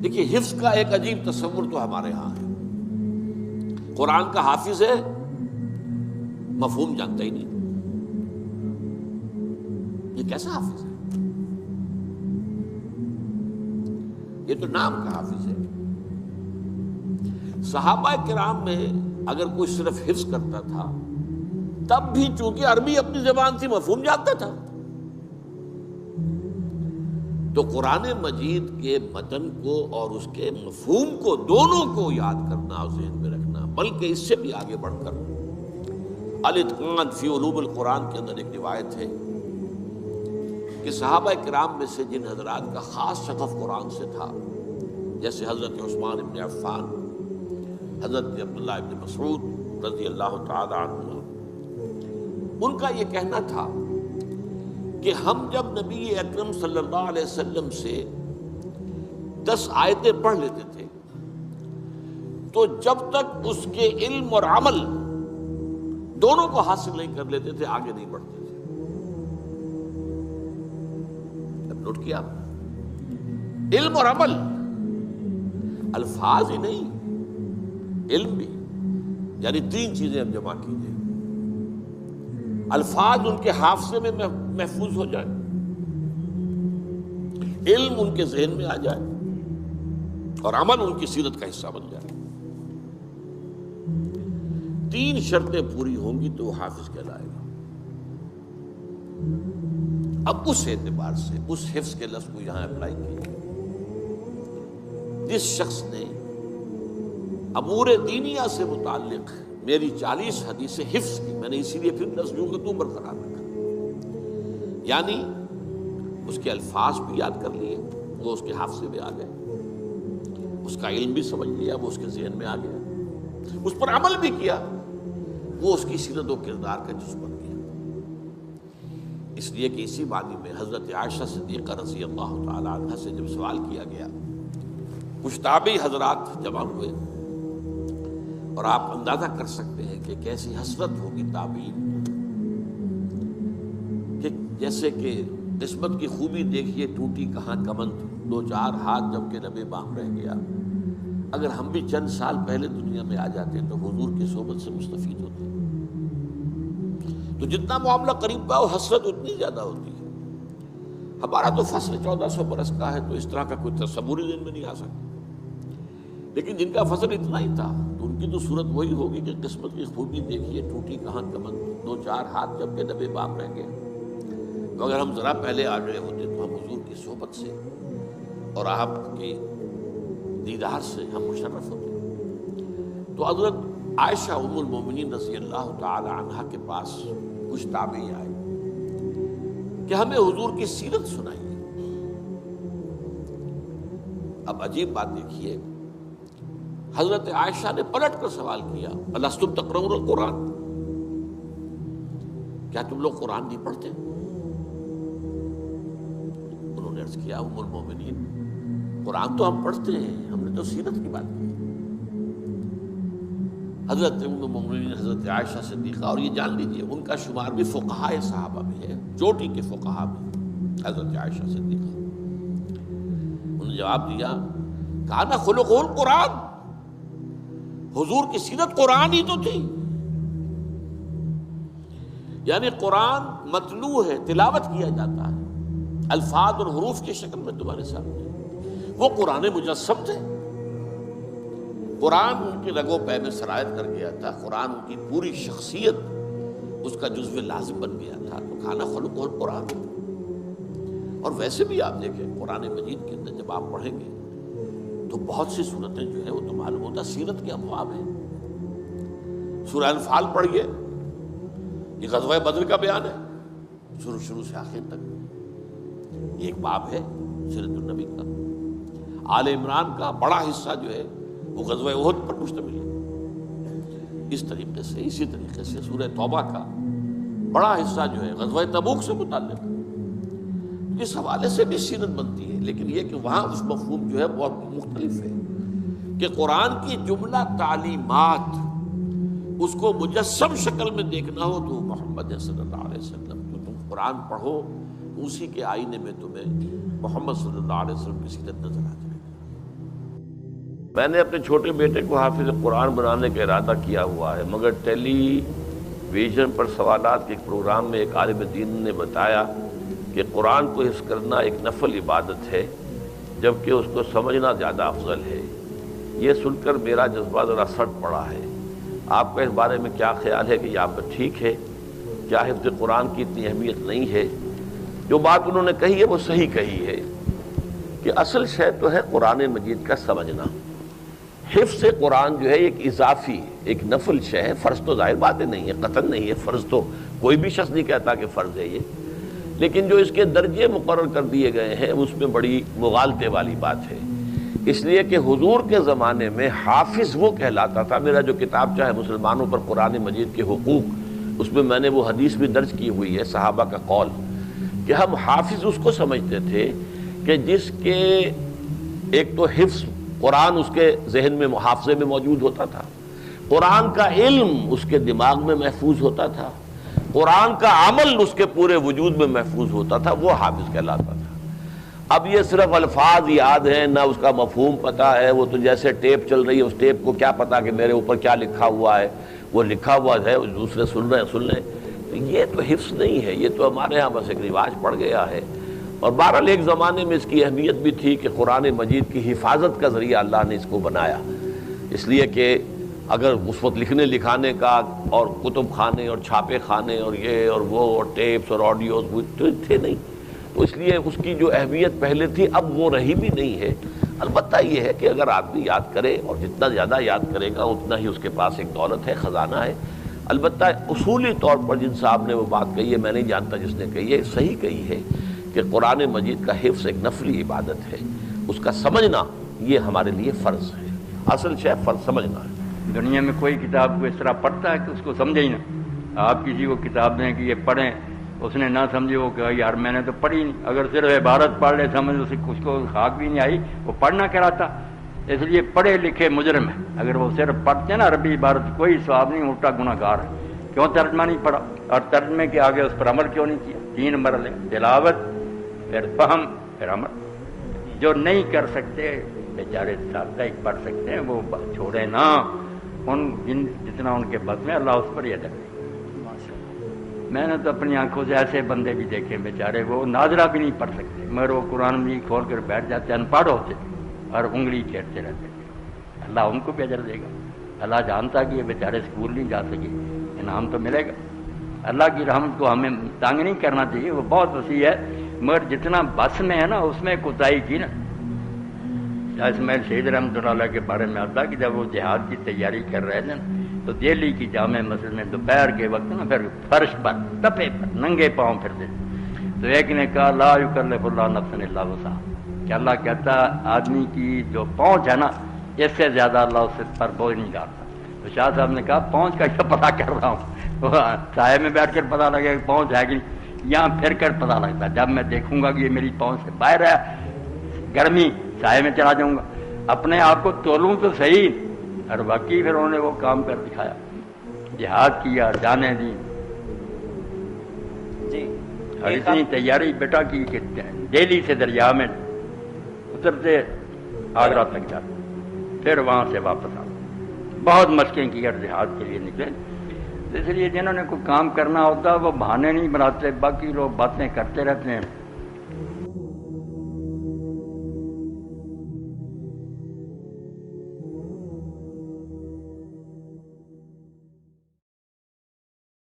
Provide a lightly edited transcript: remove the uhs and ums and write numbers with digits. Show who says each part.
Speaker 1: دیکھیے حفظ کا ایک عجیب تصور تو ہمارے ہاں ہے، قرآن کا حافظ ہے مفہوم جانتا ہی نہیں، یہ کیسا حافظ ہے؟ یہ تو نام کا حافظ ہے۔ صحابہ کرام میں اگر کوئی صرف حفظ کرتا تھا تب بھی چونکہ عربی اپنی زبان تھی مفہوم جانتا تھا، تو قرآن مجید کے متن کو اور اس کے مفہوم کو دونوں کو یاد کرنا اور ذہن میں رکھنا، بلکہ اس سے بھی آگے بڑھ کر الاتقان فی علوم القرآن کے اندر ایک روایت ہے کہ صحابہ کرام میں سے جن حضرات کا خاص شغف قرآن سے تھا، جیسے حضرت عثمان ابن عفان، حضرت عبداللہ ابن مسعود رضی اللہ تعالی عنہ، ان کا یہ کہنا تھا کہ ہم جب نبی اکرم صلی اللہ علیہ وسلم سے 10 آیتیں پڑھ لیتے تھے تو جب تک اس کے علم اور عمل دونوں کو حاصل نہیں کر لیتے تھے آگے نہیں بڑھتے تھے۔ اب نوٹ کیا، علم اور عمل، الفاظ ہی نہیں علم بھی، یعنی 3 چیزیں اب جمع کیجئے، الفاظ ان کے حافظے میں محفوظ ہو جائے، علم ان کے ذہن میں آ جائے اور عمل ان کی سیرت کا حصہ بن جائے۔ 3 شرطیں پوری ہوں گی تو وہ حافظ کہلائے گا۔ اب اس اعتبار سے اس حفظ کے لفظ کو یہاں اپلائی کیا، جس شخص نے امور دینیہ سے متعلق میری 40 حدیثیں حفظ کی، میں نے اسی لیے پھر نسلوں کو تو برقرار رکھا، یعنی اس کے الفاظ بھی یاد کر لیے، وہ اس کے حافظے میں آ گئے، اس کا علم بھی سمجھ لیا، وہ اس کے ذہن میں آ گیا، اس پر عمل بھی کیا، وہ اس کی سیرت و کردار کا جزو بن گیا۔ اس لیے کہ اسی معنی میں حضرت عائشہ صدیقہ رضی اللہ تعالی عنہا سے جب سوال کیا گیا، کچھ تابعی حضرات جمع ہوئے اور آپ اندازہ کر سکتے ہیں کہ کیسی حسرت ہوگی تابعین، کہ جیسے کہ قسمت کی خوبی دیکھیے ٹوٹی کہاں کمند، 2-4 ہاتھ جب کہ لبے بام رہ گیا۔ اگر ہم بھی چند سال پہلے دنیا میں آ جاتے تو حضور کی صحبت سے مستفید ہوتے، تو جتنا معاملہ قریب کا ہو حسرت اتنی زیادہ ہوتی ہے۔ ہمارا تو فصل 1400 برس کا ہے تو اس طرح کا کوئی تصور ہی ذہن میں نہیں آ سکتا، لیکن جن کا فصل اتنا ہی تھا تو ان کی تو صورت وہی ہوگی کہ قسمت کی خوبی دیکھیے ٹوٹی کہاں کمند، 2-4 ہاتھ جب کہ لبے بام رہ گئے۔ تو اگر ہم ذرا پہلے آ گئے ہوتے تو ہم حضور کی صحبت سے اور آپ کے دیدار سے ہم مشرف ہوتے۔ تو حضرت عائشہ ام المومنین رضی اللہ تعالی عنہا کے پاس کچھ تابعی آئے کہ ہمیں حضور کی سیرت سنائیے۔ اب عجیب بات دیکھیے، حضرت عائشہ نے پلٹ کر سوال کیا، الستم تقرؤون القرآن، کیا تم لوگ قرآن نہیں پڑھتے؟ انہوں نے عرض کیا، ام المومنین قرآن تو ہم پڑھتے ہیں، ہم نے تو سیرت کی بات کی۔ حضرت ام المومنین حضرت عائشہ صدیقہ، اور یہ جان لیجیے ان کا شمار بھی فقہائے صحابہ میں ہے، چوٹی کے فقہا میں حضرت عائشہ صدیقہ۔ انہوں نے جواب دیا، کان خلقہ القرآن، حضور کی سیرت قرآن ہی تو تھی، یعنی قرآن متلو ہے، تلاوت کیا جاتا ہے، الفاظ اور حروف کی شکل میں تمہارے سامنے، وہ قرآن مجسم تھے، قرآن ان کی رگوں پے میں سرایت کر گیا تھا، قرآن ان کی پوری شخصیت اس کا جزو لازم بن گیا تھا، تو کھانا خلق اور قرآن۔ اور ویسے بھی آپ دیکھیں قرآن مجید کے اندر جب آپ پڑھیں گے تو بہت سی صورتیں جو ہیں وہ تو معلوم ہوتا سیرت کے ابواب ہیں۔ سورہ انفال پڑھیے، یہ غزوہ بدر کا بیان ہے، شروع سے آخر تک یہ ایک باب ہے سیرت النبی کا۔ آل عمران کا بڑا حصہ جو ہے وہ غزوہ احد پر مشتمل ہے۔ اس طریقے سے اسی طریقے سے سورہ توبہ کا بڑا حصہ جو ہے غزوہ تبوک سے متعلق ہے۔ اس حوالے سے بھی سیرت بنتی ہے، لیکن یہ کہ وہاں اس مفہوم جو ہے بہت مختلف ہے کہ قرآن کی جملہ تعلیمات اس کو مجسم شکل میں دیکھنا ہو تو محمد صلی اللہ علیہ وسلم، تو تم قرآن پڑھو اسی کے آئینے میں تمہیں محمد صلی اللہ علیہ وسلم کی سیرت نظر آ جائے گی۔ میں نے اپنے چھوٹے بیٹے کو حافظ قرآن بنانے کا ارادہ کیا ہوا ہے، مگر ٹیلی ویژن پر سوالات کے ایک پروگرام میں ایک عالم دین نے بتایا کہ قرآن کو حفظ کرنا ایک نفل عبادت ہے جبکہ اس کو سمجھنا زیادہ افضل ہے۔ یہ سن کر میرا جذبہ ذرا سٹ پڑا ہے۔ آپ کا اس بارے میں کیا خیال ہے کہ یہ آپ کا ٹھیک ہے؟ کیا حفظ قرآن کی اتنی اہمیت نہیں ہے؟ جو بات انہوں نے کہی ہے وہ صحیح کہی ہے کہ اصل شے تو ہے قرآن مجید کا سمجھنا۔ حفظ قرآن جو ہے ایک اضافی ایک نفل شے ہے، فرض تو ظاہر باتیں نہیں ہے، قطعاً نہیں ہے، فرض تو کوئی بھی شخص نہیں کہتا کہ فرض ہے یہ، لیکن جو اس کے درجے مقرر کر دیے گئے ہیں اس میں بڑی مغالطے والی بات ہے۔ اس لیے کہ حضور کے زمانے میں حافظ وہ کہلاتا تھا، میرا جو کتاب چاہے مسلمانوں پر قرآن مجید کے حقوق، اس میں نے وہ حدیث بھی درج کی ہوئی ہے صحابہ کا قول کہ ہم حافظ اس کو سمجھتے تھے کہ جس کے ایک تو حفظ قرآن اس کے ذہن میں محافظے میں موجود ہوتا تھا، قرآن کا علم اس کے دماغ میں محفوظ ہوتا تھا، قرآن کا عمل اس کے پورے وجود میں محفوظ ہوتا تھا، وہ حافظ کہلاتا تھا۔ اب یہ صرف الفاظ یاد ہیں، نہ اس کا مفہوم پتہ ہے، وہ تو جیسے ٹیپ چل رہی ہے، اس ٹیپ کو کیا پتا کہ میرے اوپر کیا لکھا ہوا ہے، وہ لکھا ہوا ہے دوسرے سن رہے ہیں سن لیں، یہ تو حفظ نہیں ہے، یہ تو ہمارے ہاں بس ایک رواج پڑ گیا ہے۔ اور بہرحال ایک زمانے میں اس کی اہمیت بھی تھی کہ قرآن مجید کی حفاظت کا ذریعہ اللہ نے اس کو بنایا، اس لیے کہ اگر اس وقت لکھنے لکھانے کا اور کتب خانے اور چھاپے خانے اور یہ اور وہ اور ٹیپس اور آڈیوز تو تھے نہیں، تو اس لیے اس کی جو اہمیت پہلے تھی اب وہ رہی بھی نہیں ہے۔ البتہ یہ ہے کہ اگر آدمی یاد کرے اور جتنا زیادہ یاد کرے گا اتنا ہی اس کے پاس ایک دولت ہے، خزانہ ہے۔ البتہ اصولی طور پر جن صاحب نے وہ بات کہی ہے، میں نہیں جانتا جس نے کہی ہے، صحیح کہی ہے کہ قرآن مجید کا حفظ ایک نفلی عبادت ہے، اس کا سمجھنا یہ ہمارے لیے فرض ہے، اصل شے فرض سمجھنا ہے۔
Speaker 2: دنیا میں کوئی کتاب کو اس طرح پڑھتا ہے کہ اس کو سمجھے ہی نہ۔ آپ کسی کو کتاب دیں کہ یہ پڑھیں، اس نے نہ سمجھے، وہ کہ یار میں نے تو پڑھی نہیں، اگر صرف عبارت پڑھ لے سمجھ اس کو خاک بھی نہیں آئی، وہ پڑھنا کہلاتا۔ اس لیے پڑھے لکھے مجرم ہیں، اگر وہ صرف پڑھتے ہیں نا عربی عبارت، کوئی ثواب نہیں، الٹا گناہ گار ہے۔ کیوں ترجمہ نہیں پڑھا؟ اور ترجمے کے آگے اس پر عمل کیوں نہیں کیا؟ 3 مرحلے، تلاوت، پھر فہم، پھر عمل۔ جو نہیں کر سکتے بیچارے ساتھ پڑھ سکتے ہیں، وہ چھوڑے نہ، جتنا ان کے بس میں اللہ اس پر یہ دے۔ میں نے تو اپنی آنکھوں سے ایسے بندے بھی دیکھے بیچارے، وہ ناظرہ بھی نہیں پڑھ سکتے، مگر وہ قرآن مجید کھول کر بیٹھ جاتے، ان پڑھ ہوتے اور انگلی چھیڑتے رہتے۔ اللہ ان کو بھی اجر دے گا۔ اللہ جانتا کہ یہ بیچارے اسکول نہیں جا سکے، انعام تو ملے گا۔ اللہ کی رحمت کو ہمیں تنگ نہیں کرنا چاہیے، وہ بہت وسیع ہے، مگر جتنا بس میں ہے نا اس میں کوتاہی کی نا۔ اسماعیل شہید رحمۃ اللہ علیہ کے بارے میں آتا کہ جب وہ جہاد کی تیاری کر رہے تھے تو دہلی کی جامع مسجد میں دوپہر کے وقت نا پھر فرش پر تپے پر ننگے پاؤں پھرتے، تو ایک نے کہا لا یکلف اللہ نفسا الا وسعها، کہ اللہ کہتا آدمی کی جو پہنچ ہے نا اس سے زیادہ اللہ اس پر بوجھ نہیں ڈالتا۔ تو شاہ صاحب نے کہا پہنچ کا کیا پتہ کر رہا ہوں، سائے میں بیٹھ کر پتہ لگے کہ پہنچ ہے کہ یہاں پھر کر پتہ لگتا ہے، جب میں دیکھوں گا کہ یہ میری پہنچ سے باہر ہے، گرمی سائے میں چلا جاؤں گا، اپنے آپ کو تولوں تو صحیح۔ اور باقی پھر انہوں نے وہ کام کر دکھایا، جہاد کیا، جانیں دی
Speaker 3: جی،
Speaker 2: اور اتنی تیاری بیٹا کی کہ دہلی سے دریا میں اترتے آگرہ تک جاتے، پھر وہاں سے واپس آتے، بہت مشقیں کی اور جہاد کے لیے نکلے۔ اس لیے جنہوں نے کوئی کام کرنا ہوتا وہ بہانے نہیں بناتے، باقی لوگ باتیں کرتے رہتے ہیں۔